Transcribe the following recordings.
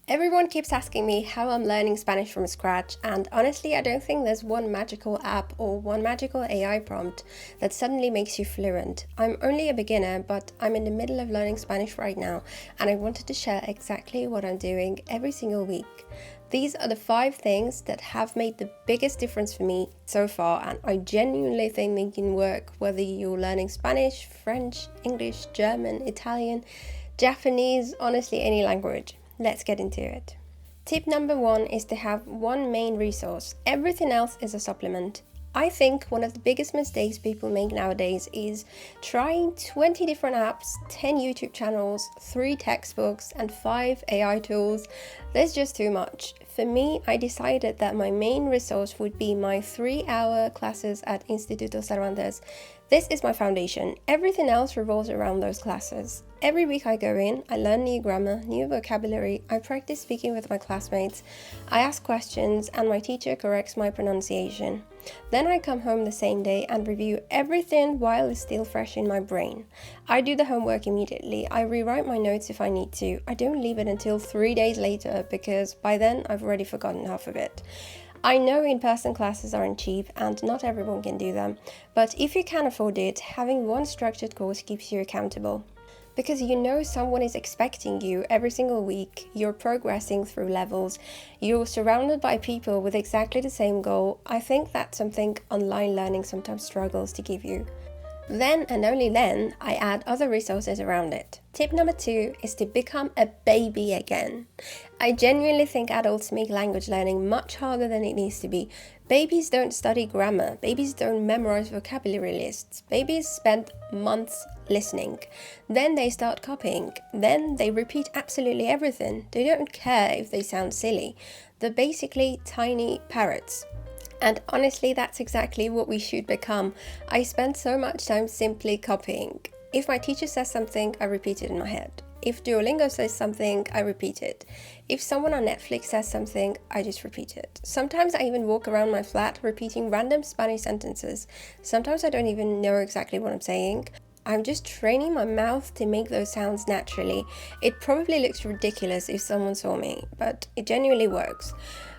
Everyone keeps asking me how I'm learning Spanish from scratch, and honestly, I don't think there's one magical app or one magical AI prompt that suddenly makes you fluent. I'm only a beginner, but I'm in the middle of learning Spanish right now, and I wanted to share exactly what I'm doing every single week. These are the 5 things that have made the biggest difference for me so far, and I genuinely think they can work whether you're learning Spanish, French, English, German, Italian, Japanese, honestly, any language. Let's get into it. Tip number 1 is to have one main resource. Everything else is a supplement. I think one of the biggest mistakes people make nowadays is trying 20 different apps, 10 YouTube channels, 3 textbooks, and 5 AI tools. There's just too much. For me, I decided that my main resource would be my 3-hour classes at Instituto Cervantes. This is my foundation. Everything else revolves around those classes. Every week I go in, I learn new grammar, new vocabulary, I practice speaking with my classmates, I ask questions, and my teacher corrects my pronunciation. Then I come home the same day and review everything while it's still fresh in my brain. I do the homework immediately, I rewrite my notes if I need to. I don't leave it until 3 days later because by then I've already forgotten half of it. I know in-person classes aren't cheap and not everyone can do them, but if you can afford it, having one structured course keeps you accountable. Because you know someone is expecting you every single week, you're progressing through levels, you're surrounded by people with exactly the same goal. I think that's something online learning sometimes struggles to give you. Then and only then, I add other resources around it. Tip number 2 is to become a baby again. I genuinely think adults make language learning much harder than it needs to be. Babies don't study grammar, babies don't memorize vocabulary lists, babies spend months listening. Then they start copying, then they repeat absolutely everything. They don't care if they sound silly. They're basically tiny parrots. And honestly, that's exactly what we should become. I spend so much time simply copying. If my teacher says something, I repeat it in my head. If Duolingo says something, I repeat it. If someone on Netflix says something, I just repeat it. Sometimes I even walk around my flat repeating random Spanish sentences. Sometimes I don't even know exactly what I'm saying. I'm just training my mouth to make those sounds naturally. It probably looks ridiculous if someone saw me, but it genuinely works.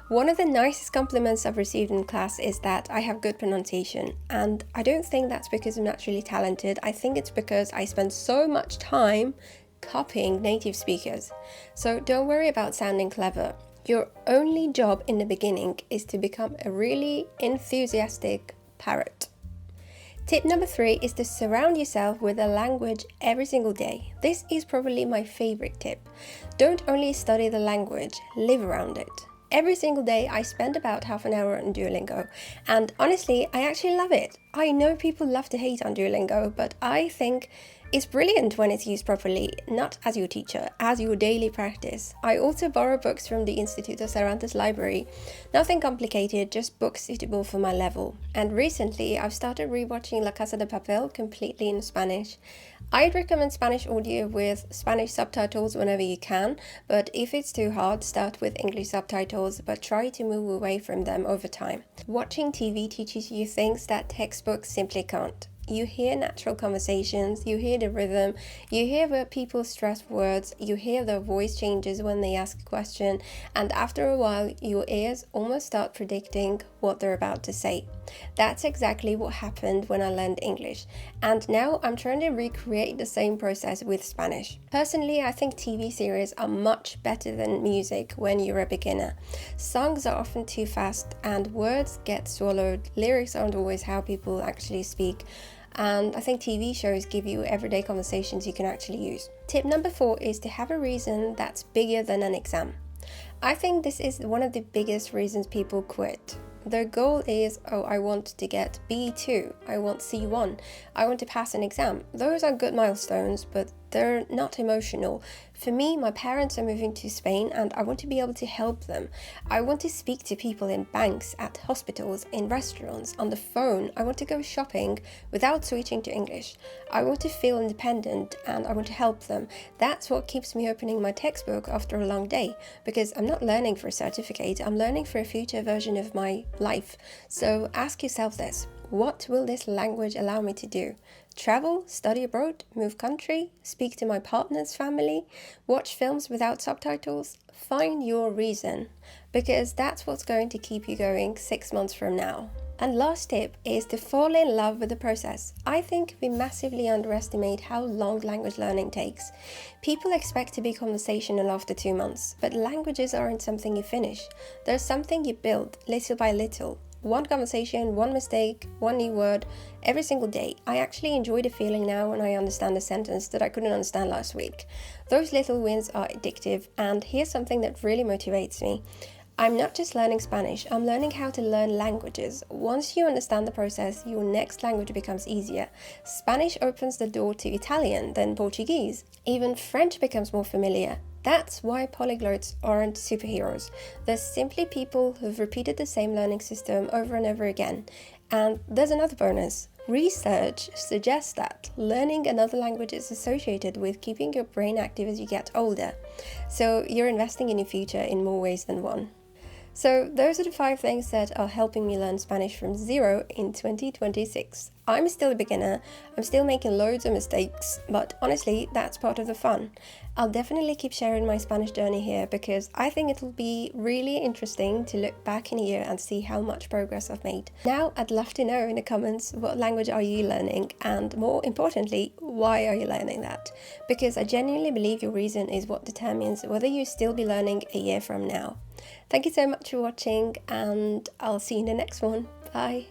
One of the nicest compliments I've received in class is that I have good pronunciation, and I don't think that's because I'm naturally talented. I think it's because I spend so much time copying native speakers. So don't worry about sounding clever. Your only job in the beginning is to become a really enthusiastic parrot. Tip number 3 is to surround yourself with a language every single day. This is probably my favorite tip. Don't only study the language, live around it. Every single day I spend about half an hour on Duolingo, and honestly, I actually love it. I know people love to hate on Duolingo, but I think it's brilliant when it's used properly, not as your teacher, as your daily practice. I also borrow books from the Instituto Cervantes library. Nothing complicated, just books suitable for my level. And recently, I've started rewatching La Casa de Papel completely in Spanish. I'd recommend Spanish audio with Spanish subtitles whenever you can, but if it's too hard, start with English subtitles, but try to move away from them over time. Watching TV teaches you things that textbooks simply can't. You hear natural conversations, you hear the rhythm, you hear where people stress words, you hear their voice changes when they ask a question, and after a while, your ears almost start predicting what they're about to say. That's exactly what happened when I learned English, and now I'm trying to recreate the same process with Spanish. Personally, I think TV series are much better than music when you're a beginner. Songs are often too fast, and words get swallowed, lyrics aren't always how people actually speak. And I think TV shows give you everyday conversations you can actually use. Tip number 4 is to have a reason that's bigger than an exam. I think this is one of the biggest reasons people quit. Their goal is, I want to get B2, I want C1, I want to pass an exam. Those are good milestones, but they're not emotional. For me, my parents are moving to Spain and I want to be able to help them. I want to speak to people in banks, at hospitals, in restaurants, on the phone. I want to go shopping without switching to English. I want to feel independent and I want to help them. That's what keeps me opening my textbook after a long day, because I'm not learning for a certificate, I'm learning for a future version of my life. So ask yourself this. What will this language allow me to do? Travel, study abroad, move country, speak to my partner's family, watch films without subtitles? Find your reason, because that's what's going to keep you going 6 months from now. And last tip is to fall in love with the process. I think we massively underestimate how long language learning takes. People expect to be conversational after 2 months, but languages aren't something you finish. They're something you build little by little. One conversation, one mistake, one new word, every single day. I actually enjoy the feeling now when I understand a sentence that I couldn't understand last week. Those little wins are addictive, and here's something that really motivates me. I'm not just learning Spanish, I'm learning how to learn languages. Once you understand the process, your next language becomes easier. Spanish opens the door to Italian, then Portuguese. Even French becomes more familiar. That's why polyglots aren't superheroes. They're simply people who've repeated the same learning system over and over again. And there's another bonus. Research suggests that learning another language is associated with keeping your brain active as you get older. So you're investing in your future in more ways than one. So those are the 5 things that are helping me learn Spanish from zero in 2026. I'm still a beginner, I'm still making loads of mistakes, but honestly, that's part of the fun. I'll definitely keep sharing my Spanish journey here because I think it'll be really interesting to look back in a year and see how much progress I've made. Now, I'd love to know in the comments, what language are you learning? And more importantly, why are you learning that? Because I genuinely believe your reason is what determines whether you'll still be learning a year from now. Thank you so much for watching, and I'll see you in the next one. Bye.